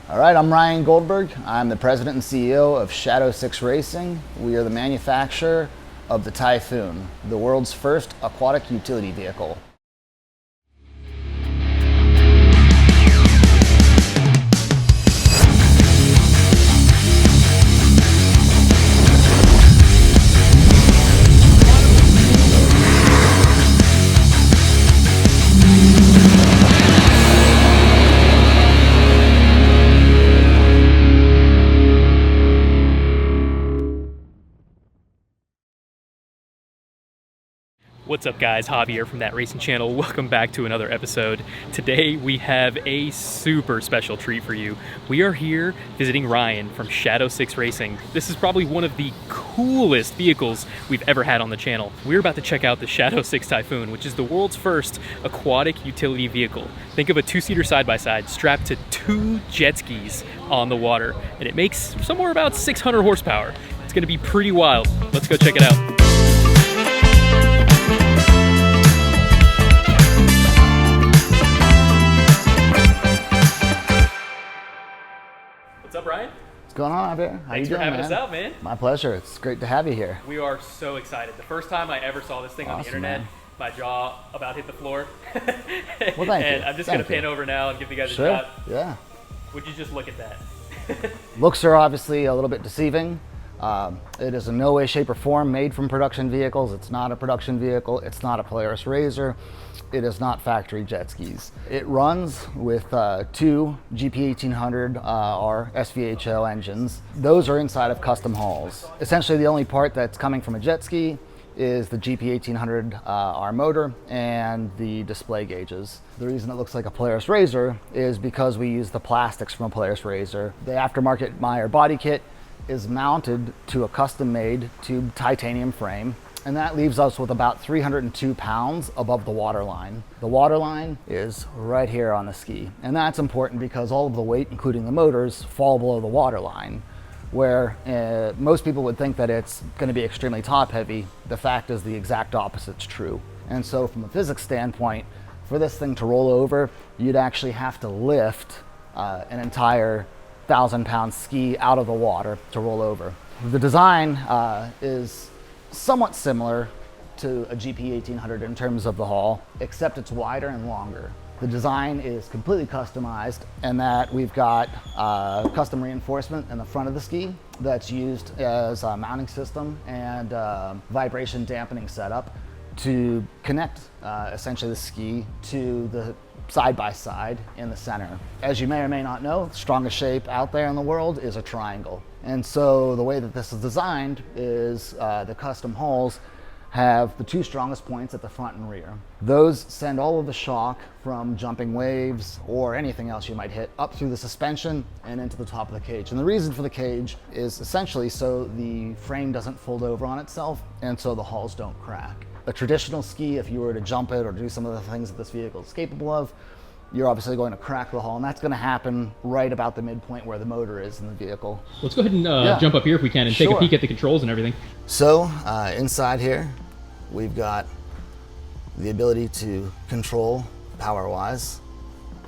All right, I'm Ryan Goldberg. I'm the president and CEO of Shadow Six Racing. We are the manufacturer of the Typhoon, the world's first aquatic utility vehicle. What's up guys, Javi here from That Racing Channel. Welcome back to another episode. Today we have a super special treat for you. We are here visiting Ryan from Shadow Six Racing. This is probably one of the coolest vehicles we've ever had on the channel. We're about to check out the Shadow Six Typhoon, which is the world's first aquatic utility vehicle. Think of a two-seater side-by-side strapped to two jet skis on the water, and it makes somewhere about 600 horsepower. It's gonna be pretty wild. Let's go check it out. What's up, Ryan? What's going on out there? How Thanks you doing, for having man? us out, man. My pleasure. It's great to have you here. We are so excited. The first time I ever saw this thing on the internet, man. my jaw about hit the floor. Well, thank you. And I'm just going to pan over now and give you guys a shot. Yeah. Would you just look at that? Looks are obviously a little bit deceiving. It is in no way, shape, or form made from production vehicles. It's not a production vehicle. It's not a Polaris RZR. It is not factory jet skis. It runs with two GP1800R SVHO engines. Those are inside of custom hulls. Essentially, the only part that's coming from a jet ski is the GP1800R motor and the display gauges. The reason it looks like a Polaris RZR is because we use the plastics from a Polaris RZR. The aftermarket Meyer body kit is mounted to a custom-made tube titanium frame, and that leaves us with about 302 pounds above the waterline. The waterline is right here on the ski, and that's important because all of the weight, including the motors, fall below the waterline, where most people would think that it's going to be extremely top-heavy. The fact is the exact opposite's true. And so from a physics standpoint, for this thing to roll over, you'd actually have to lift an entire 1,000-pound ski out of the water to roll over. The design is somewhat similar to a GP1800 in terms of the hull, except it's wider and longer. The design is completely customized in that we've got custom reinforcement in the front of the ski that's used as a mounting system and vibration dampening setup to connect essentially the ski to the side-by-side in the center. As you may or may not know, the strongest shape out there in the world is a triangle. And so the way that this is designed is the custom hulls have the two strongest points at the front and rear. Those send all of the shock from jumping waves or anything else you might hit up through the suspension and into the top of the cage. And the reason for the cage is essentially so the frame doesn't fold over on itself and so the hulls don't crack. A traditional ski, if you were to jump it or do some of the things that this vehicle is capable of, you're obviously going to crack the hull, and that's going to happen right about the midpoint where the motor is in the vehicle. Let's go ahead and jump up here if we can and take a peek at the controls and everything. So inside here, we've got the ability to control power-wise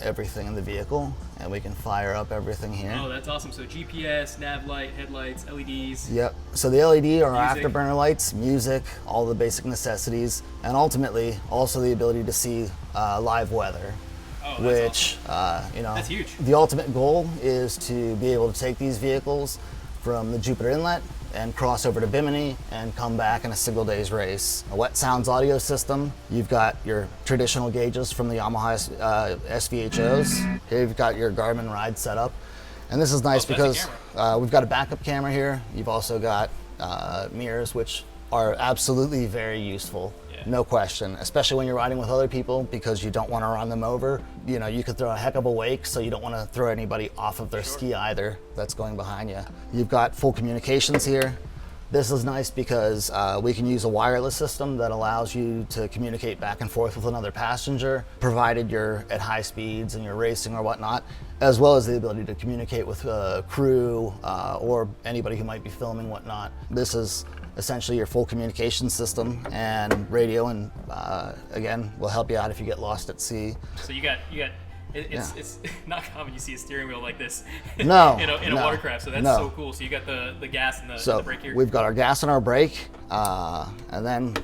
everything in the vehicle, and we can fire up everything here. Oh, that's awesome. So GPS, nav light, headlights, LEDs. Yep. So the LED are our afterburner lights, music, all the basic necessities, and ultimately also the ability to see live weather. Oh, which awesome. You know, that's huge. The ultimate goal is to be able to take these vehicles from the Jupiter Inlet and cross over to Bimini and come back in a single day's race. A wet sounds audio system. You've got your traditional gauges from the Yamaha SVHOs. Here you've got your Garmin ride setup. And this is nice because we've got a backup camera here. You've also got mirrors, which are absolutely very useful. No question, especially when you're riding with other people because you don't want to run them over. You know, you could throw a heck of a wake, so you don't want to throw anybody off of their ski either that's going behind you. You've got full communications here. This is nice because we can use a wireless system that allows you to communicate back and forth with another passenger, provided you're at high speeds and you're racing or whatnot, as well as the ability to communicate with crew or anybody who might be filming whatnot. This is essentially your full communication system and radio, and again, will help you out if you get lost at sea. So you got It's not common you see a steering wheel like this No, in a watercraft, so that's so cool. So you got the gas and the brake here. We've got our gas and our brake, and then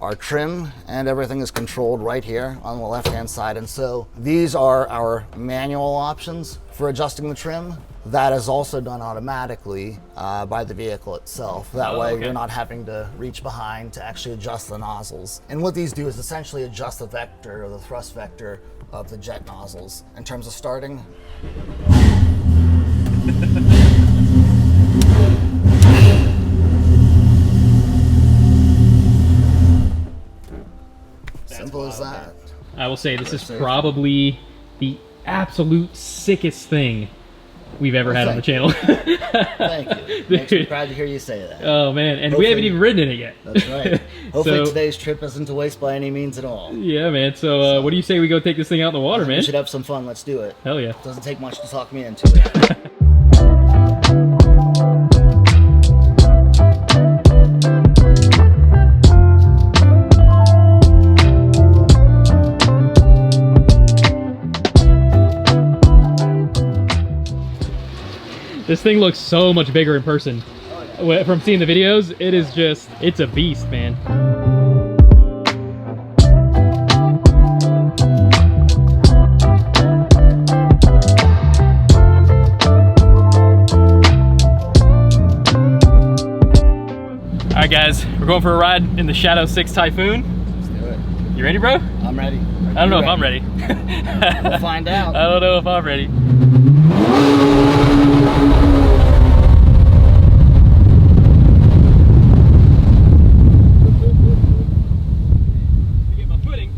our trim and everything is controlled right here on the left-hand side. And so these are our manual options for adjusting the trim. That is also done automatically by the vehicle itself. That way you're not having to reach behind to actually adjust the nozzles. And what these do is essentially adjust the vector or the thrust vector of the jet nozzles. In terms of starting, simple as that. I will say this is probably the absolute sickest thing we've ever had on the channel. Thank you. Makes me proud to hear you say that. Oh man, and we haven't even ridden in it yet. That's right. Hopefully today's trip isn't a waste by any means at all. Yeah, man. So what do you say we go take this thing out in the water, man? We should have some fun. Let's do it. Hell yeah. Doesn't take much to talk me into it. This thing looks so much bigger in person. Oh, yeah. From seeing the videos, it's a beast, man. All right, guys, we're going for a ride in the Shadow 6 Typhoon. Let's do it. You ready, bro? I'm ready. I don't know if I'm ready. We'll find out. I don't know if I'm ready. Get my footing.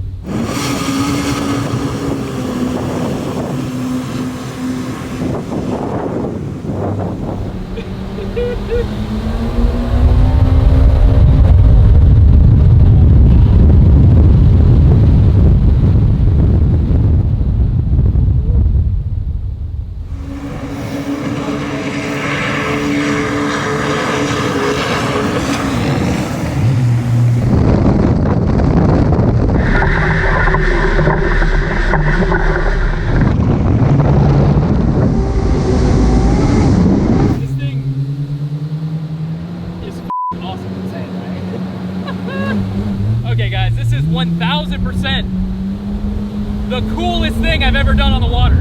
Okay guys, this is 1000% the coolest thing I've ever done on the water.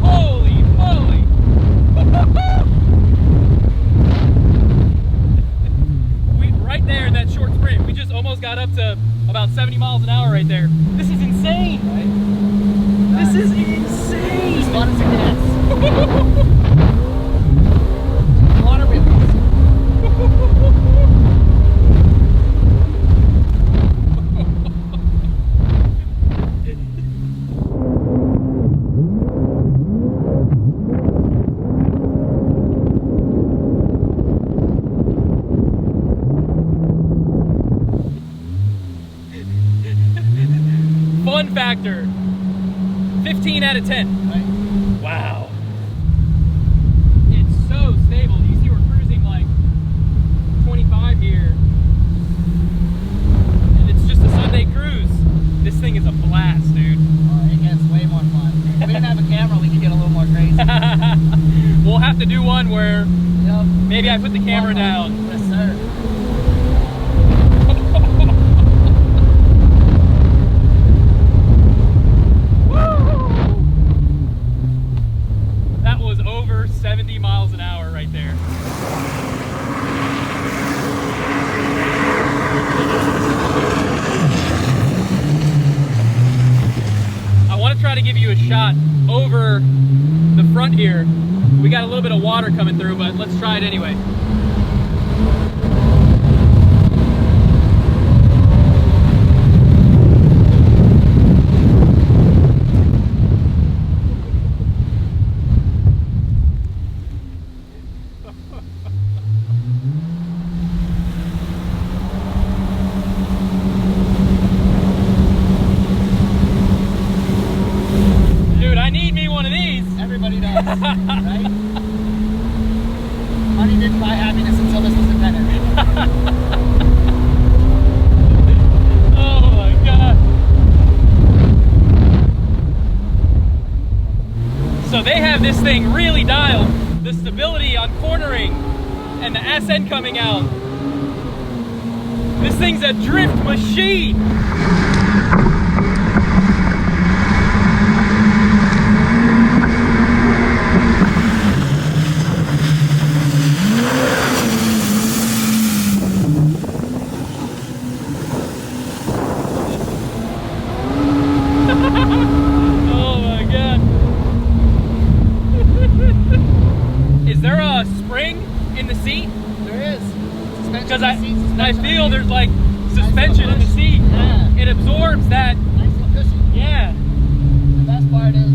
Holy moly! Right there in that short sprint, we just almost got up to about 70 miles an hour right there. This is insane, right? This is insane! As fun as it gets. Water wheels. Fun factor, 15 out of 10. Right. Wow. It's so stable. You see we're cruising like 25 here. And it's just a Sunday cruise. This thing is a blast, dude. Oh, it gets way more fun. If we didn't have a camera, we could get a little more crazy. We'll have to do one where maybe I put the camera down. Yes, sir. That was over 70 miles an hour right there. I want to try to give you a shot over the front here. We got a little bit of water coming through, but let's try it anyway. Dude, I need me one of these. Everybody does, right? Money didn't buy happiness until this was invented. Oh my god. So they have this thing really dialed. The stability on cornering and the ascent coming out. This thing's a drift machine. Oh my God. Is there a spring in the seat? There is. Because I feel there's like suspension in the seat. Yeah. It absorbs that. Nice little cushion. Yeah. The best part is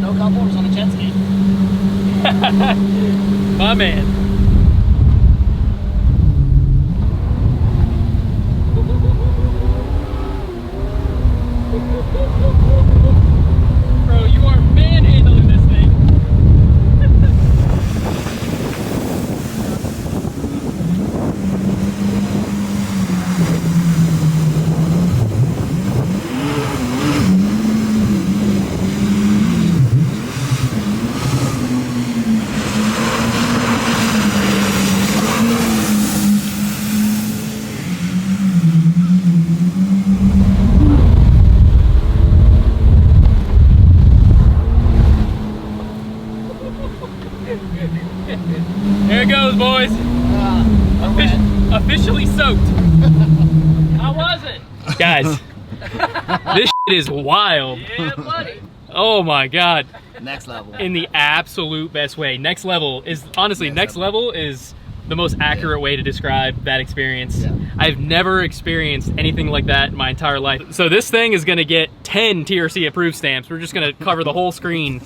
no cup-holders on a jet ski. My man. Bro, you are manhandling this thing. There it goes, boys. Officially soaked. How was it? Guys, this shit is wild. Yeah, buddy. Oh my God. Next level. In the absolute best way. Next level is, honestly, next level is the most accurate way to describe that experience. Yeah. I've never experienced anything like that in my entire life. So this thing is gonna get 10 TRC approved stamps. We're just gonna cover the whole screen.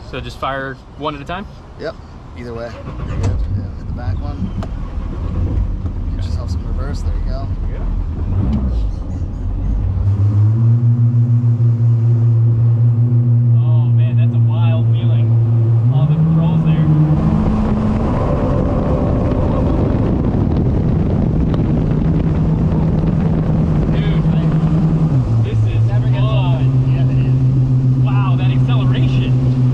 So just fire one at a time? Yep. Either way. There you go. Yeah, hit the back one. Get yourself some reverse. There you go. Oh man, that's a wild feeling. All the controls there. Dude, this is fun. Yeah, it is. Wow, that acceleration.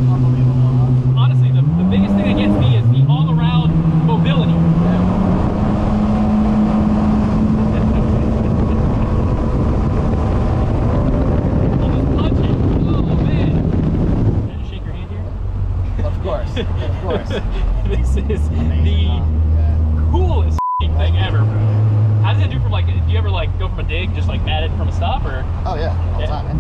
Unbelievable. Honestly, the biggest thing that gets me is the all-around mobility. You just punch it. Oh man. Can I just shake your hand here? Of course. Of course. This is Amazing, the huh? Yeah. coolest thing ever. How does it do from like, do you ever like go from a dig, just like at it from a stop, or? Oh yeah, all the Yeah. time, man.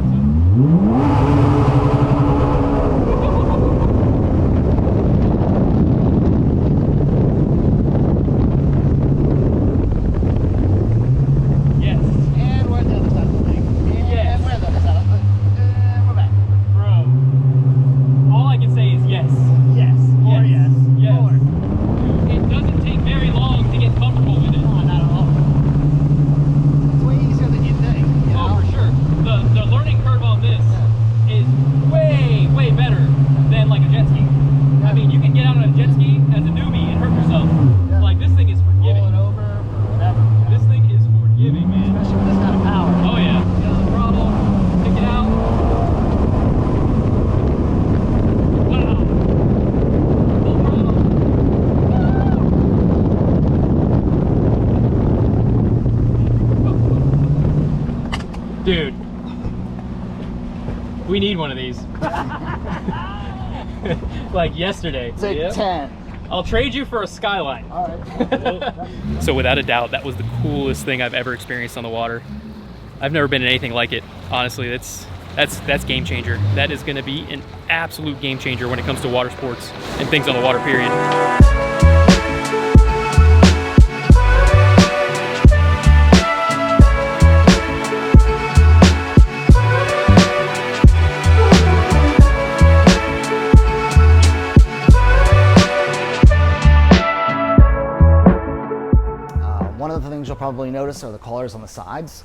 Yes. And we're at the other side of the lake. And Yes. we're at the other side of the lake. And we're back. Bro. All I can say is yes. Yes. Or yes. Yes. Or. It doesn't take very long to get comfortable with it. No, not at all. It's way easier than you think. You know? Oh, for sure. The learning curve on this is way, way better than like a jet ski. I mean, you can get out on a jet ski as a newbie and hurt yourself. Yeah. Like, this thing is forgiving. Roll it over or whatever. you know? This thing is forgiving, man. Especially with this kind of power. Oh, yeah. You know, the throttle, pick it out. Wow. Full throttle. Dude, we need one of these. Like yesterday. Take 10. I'll trade you for a Skyline. All right. So without a doubt, that was the coolest thing I've ever experienced on the water. I've never been in anything like it. Honestly, that's game changer. That is going to be an absolute game changer when it comes to water sports and things on the water, period. One of the things you'll probably notice are the collars on the sides.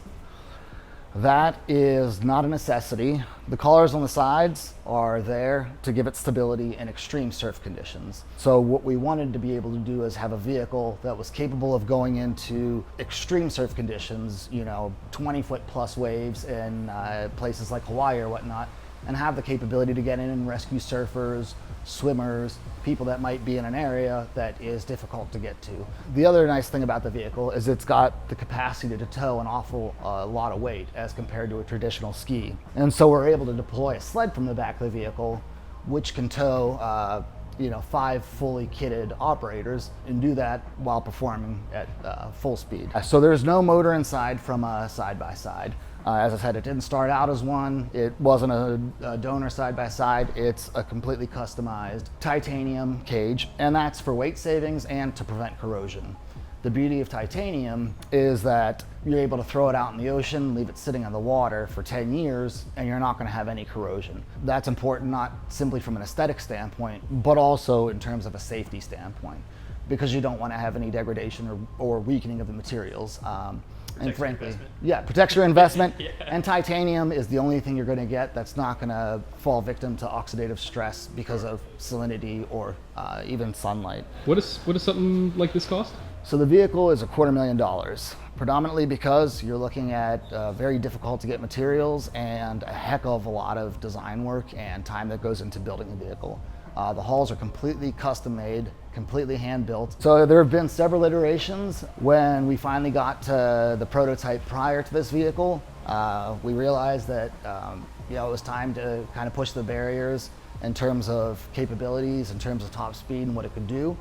That is not a necessity. The collars on the sides are there to give it stability in extreme surf conditions. So what we wanted to be able to do is have a vehicle that was capable of going into extreme surf conditions, 20-foot plus waves in places like Hawaii or whatnot, and have the capability to get in and rescue surfers, swimmers, people that might be in an area that is difficult to get to. The other nice thing about the vehicle is it's got the capacity to tow an awful lot of weight as compared to a traditional ski. And so we're able to deploy a sled from the back of the vehicle, which can tow 5 fully kitted operators, and do that while performing at full speed. So there's no motor inside from a side-by-side. As I said, it didn't start out as one. It wasn't a donor side-by-side. It's a completely customized titanium cage, and that's for weight savings and to prevent corrosion. The beauty of titanium is that you're able to throw it out in the ocean, leave it sitting in the water for 10 years, and you're not going to have any corrosion. That's important not simply from an aesthetic standpoint, but also in terms of a safety standpoint, because you don't want to have any degradation or weakening of the materials. And frankly, protects your investment. Yeah. And titanium is the only thing you're going to get that's not going to fall victim to oxidative stress because of salinity or even sunlight. What does something like this cost? So the vehicle is $250,000, predominantly because you're looking at very difficult to get materials and a heck of a lot of design work and time that goes into building the vehicle. The hulls are completely custom made, completely hand built. So there have been several iterations. When we finally got to the prototype prior to this vehicle, we realized that it was time to kind of push the barriers in terms of capabilities, in terms of top speed and what it could do.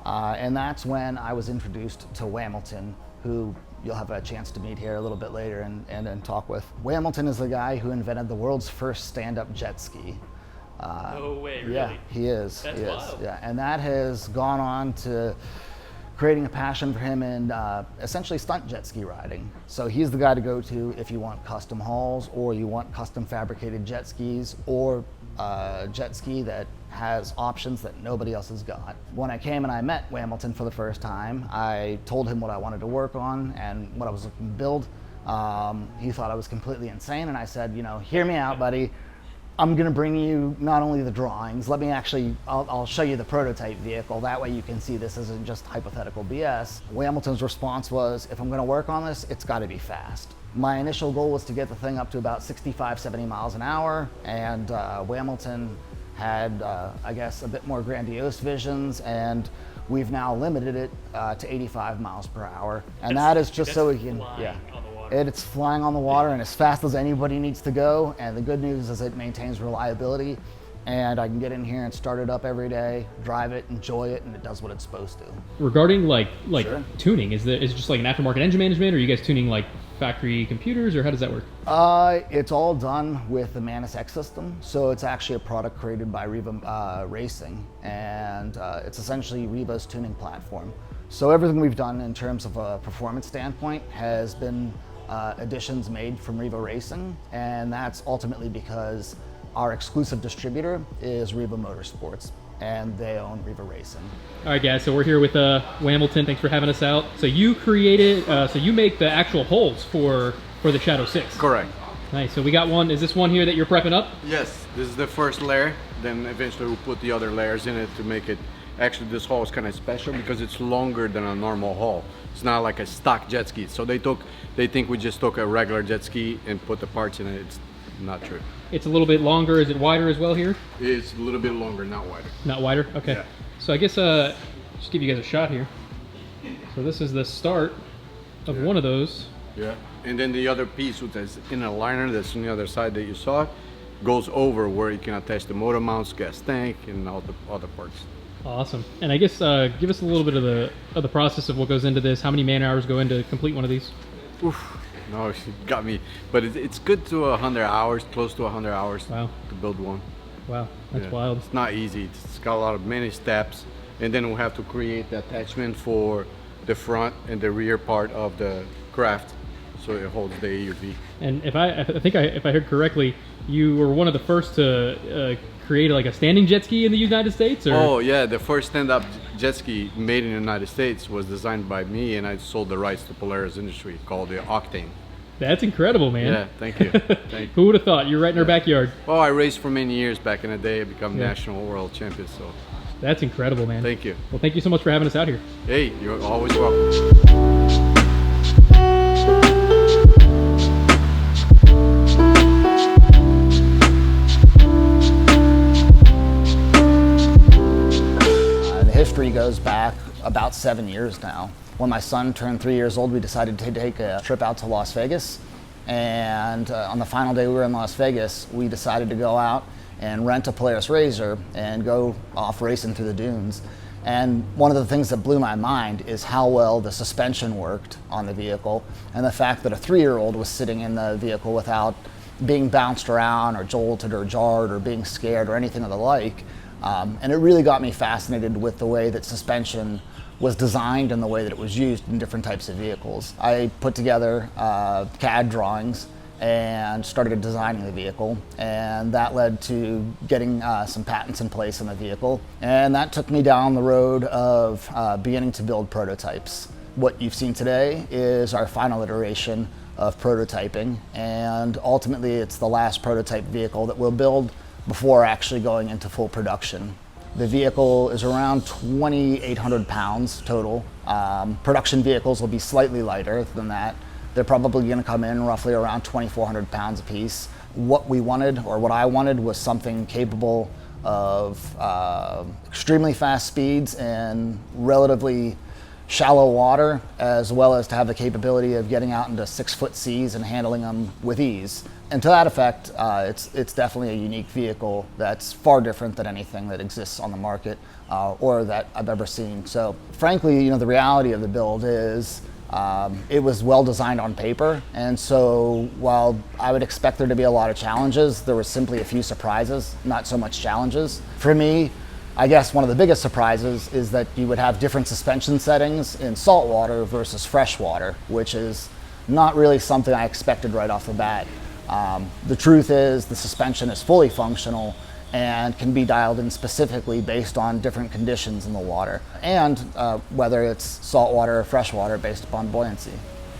And that's when I was introduced to Whamilton, who you'll have a chance to meet here a little bit later and talk with. Whamilton is the guy who invented the world's first stand-up jet ski. No way, really? Yeah, he is. That's wild. Yeah, and that has gone on to creating a passion for him in essentially stunt jet ski riding. So he's the guy to go to if you want custom hulls or you want custom fabricated jet skis or jet ski that has options that nobody else has got. When I came and I met Whamilton for the first time, I told him what I wanted to work on and what I was looking to build. He thought I was completely insane, and I said, hear me out, buddy. I'm gonna bring you not only the drawings, I'll show you the prototype vehicle. That way you can see this isn't just hypothetical BS. Whamilton's response was, if I'm gonna work on this, it's gotta be fast. My initial goal was to get the thing up to about 65, 70 miles an hour, and Whamilton had, I guess, a bit more grandiose visions, and we've now limited it to 85 miles per hour. And that is just so we can, it's flying on the water and as fast as anybody needs to go. And the good news is it maintains reliability, and I can get in here and start it up every day, drive it, enjoy it, and it does what it's supposed to. Regarding Sure. Tuning, is it just like an aftermarket engine management, or are you guys tuning like factory computers, or how does that work? It's all done with the Manus X system. So it's actually a product created by Riva Racing, and it's essentially Riva's tuning platform. So everything we've done in terms of a performance standpoint has been additions made from Riva Racing, and that's ultimately because our exclusive distributor is Riva Motorsports, and they own Riva Racing. All right, guys, so we're here with Whamilton. Thanks for having us out. So you created, so you make the actual holes for the Shadow 6. Correct. Nice, so we got one, is this one here that you're prepping up? Yes, this is the first layer, then eventually we'll put the other layers in it to make it, actually this hull is kind of special because it's longer than a normal hull. It's not like a stock jet ski. So they think we just took a regular jet ski and put the parts in it. It's not true. It's a little bit longer. Is it wider as well here? It's a little bit longer, not wider. Not wider? Okay. Yeah. So I guess just give you guys a shot here. So this is the start of one of those. Yeah. And then the other piece, which is in a liner that's on the other side that you saw, goes over where you can attach the motor mounts, gas tank, and all the other parts. Awesome. And I guess give us a little bit of the process of what goes into this. How many man hours go into complete one of these? Oof. No, you got me. But it's good to 100 hours, close to 100 hours. Wow. To build one. Wow, that's wild. It's not easy. It's got a lot of many steps, and then we'll have to create the attachment for the front and the rear part of the craft, so it holds the AUV. And if I heard correctly, you were one of the first to create like a standing jet ski in the United States? Or? Oh yeah, the first stand-up jet ski made in the United States was designed by me, and I sold the rights to Polaris Industry, called the Octane. That's incredible, man. Yeah, thank you. Thank you. Who would have thought? You're right in our backyard. Well, I raced for many years back in the day. I become national world champion, so. That's incredible, man. Thank you. Well, thank you so much for having us out here. Hey, you're always welcome. The history goes back about 7 years now. When my son turned 3 years old, we decided to take a trip out to Las Vegas. And on the final day we were in Las Vegas, we decided to go out and rent a Polaris RZR and go off racing through the dunes. And one of the things that blew my mind is how well the suspension worked on the vehicle, and the fact that a 3-year-old was sitting in the vehicle without being bounced around or jolted or jarred or being scared or anything of the like. And it really got me fascinated with the way that suspension was designed and the way that it was used in different types of vehicles. I put together CAD drawings and started designing the vehicle, and that led to getting some patents in place on the vehicle, and that took me down the road of beginning to build prototypes. What you've seen today is our final iteration of prototyping, and ultimately it's the last prototype vehicle that we'll build before actually going into full production. The vehicle is around 2,800 pounds total. Production vehicles will be slightly lighter than that. They're probably going to come in roughly around 2,400 pounds apiece. What we wanted, or what I wanted, was something capable of extremely fast speeds in relatively shallow water, as well as to have the capability of getting out into 6-foot seas and handling them with ease. And to that effect, it's definitely a unique vehicle that's far different than anything that exists on the market or that I've ever seen. So frankly, you know, the reality of the build is it was well designed on paper, and so while I would expect there to be a lot of challenges, there were simply a few surprises, not so much challenges. For me, I guess one of the biggest surprises is that you would have different suspension settings in saltwater versus freshwater, which is not really something I expected right off the bat. The truth is the suspension is fully functional and can be dialed in specifically based on different conditions in the water, and whether it's saltwater or freshwater based upon buoyancy.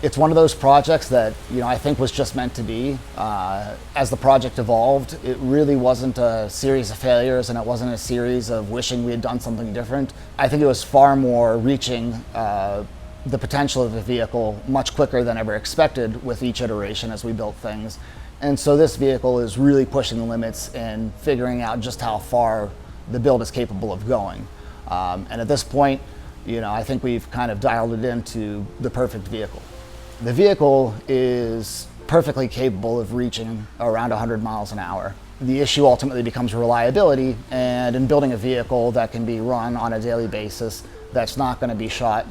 It's one of those projects that, you know, I think was just meant to be. As the project evolved, it really wasn't a series of failures, and it wasn't a series of wishing we had done something different. I think it was far more reaching the potential of the vehicle much quicker than ever expected with each iteration as we built things. And so this vehicle is really pushing the limits and figuring out just how far the build is capable of going. And at this point, you know, I think we've kind of dialed it into the perfect vehicle. The vehicle is perfectly capable of reaching around 100 miles an hour. The issue ultimately becomes reliability, and in building a vehicle that can be run on a daily basis, that's not going to be shot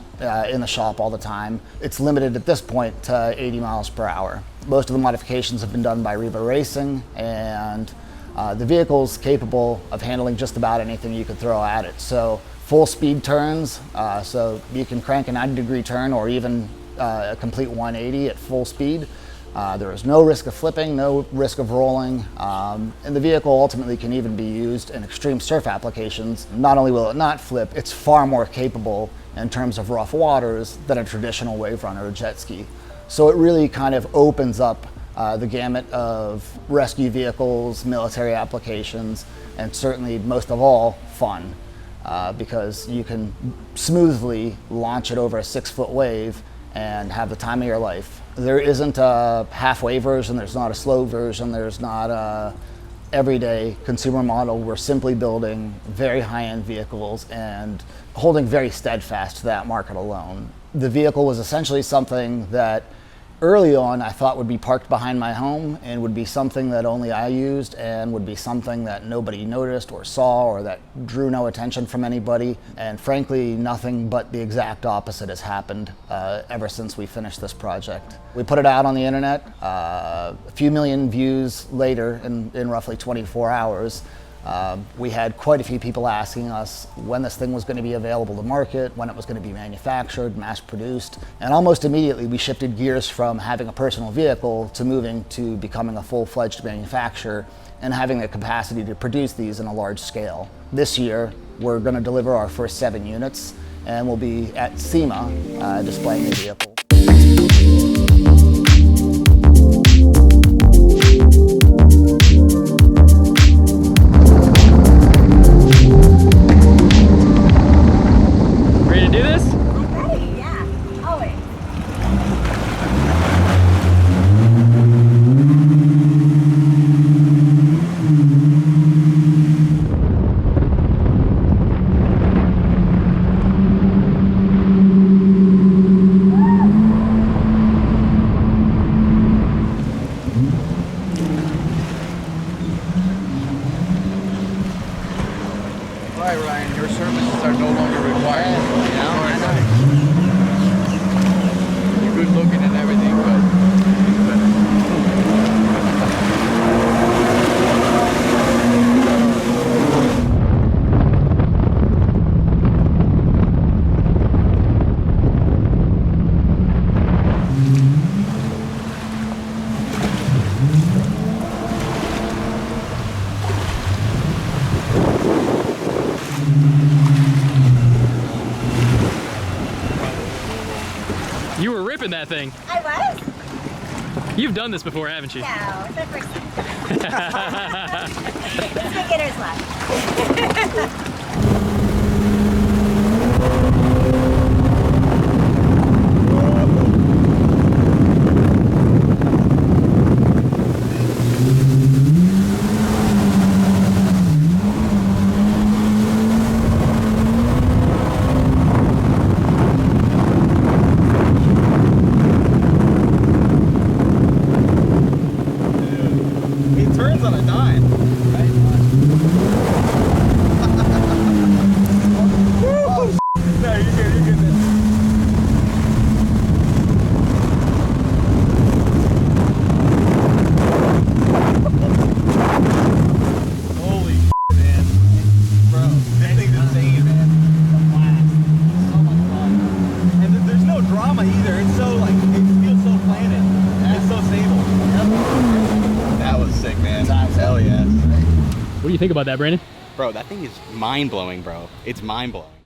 in the shop all the time. It's limited at this point to 80 miles per hour. Most of the modifications have been done by Reba Racing, and the vehicle's capable of handling just about anything you could throw at it. So full speed turns, so you can crank a 90-degree turn or even a complete 180 at full speed. There is no risk of flipping, no risk of rolling, and the vehicle ultimately can even be used in extreme surf applications. Not only will it not flip, it's far more capable in terms of rough waters than a traditional wave runner or jet ski. So it really kind of opens up the gamut of rescue vehicles, military applications, and certainly most of all, fun, because you can smoothly launch it over a 6-foot wave and have the time of your life. There isn't a halfway version, there's not a slow version, there's not a everyday consumer model. We're simply building very high-end vehicles and holding very steadfast to that market alone. The vehicle was essentially something that early on I thought would be parked behind my home and would be something that only I used and would be something that nobody noticed or saw or that drew no attention from anybody. And frankly, nothing but the exact opposite has happened ever since we finished this project. We put it out on the internet. A few million views later, in roughly 24 hours, we had quite a few people asking us when this thing was going to be available to market, when it was going to be manufactured, mass produced, and almost immediately we shifted gears from having a personal vehicle to moving to becoming a full-fledged manufacturer and having the capacity to produce these in a large scale. This year, we're going to deliver our first 7 units, and we'll be at SEMA displaying the vehicle. driving that thing. I was? You've done this before, haven't you? No, it's my first time. It's beginner's luck. It turns on a dime, right? No, you're good, you're good. Holy man. Bro, that thing's insane, man. A blast. So much fun. And there's no drama either. It's so like, it feels so planted. It's so stable. That was sick, man. Hell yes. What do you think about that, Brandon? Bro, that thing is mind-blowing, bro. It's mind-blowing.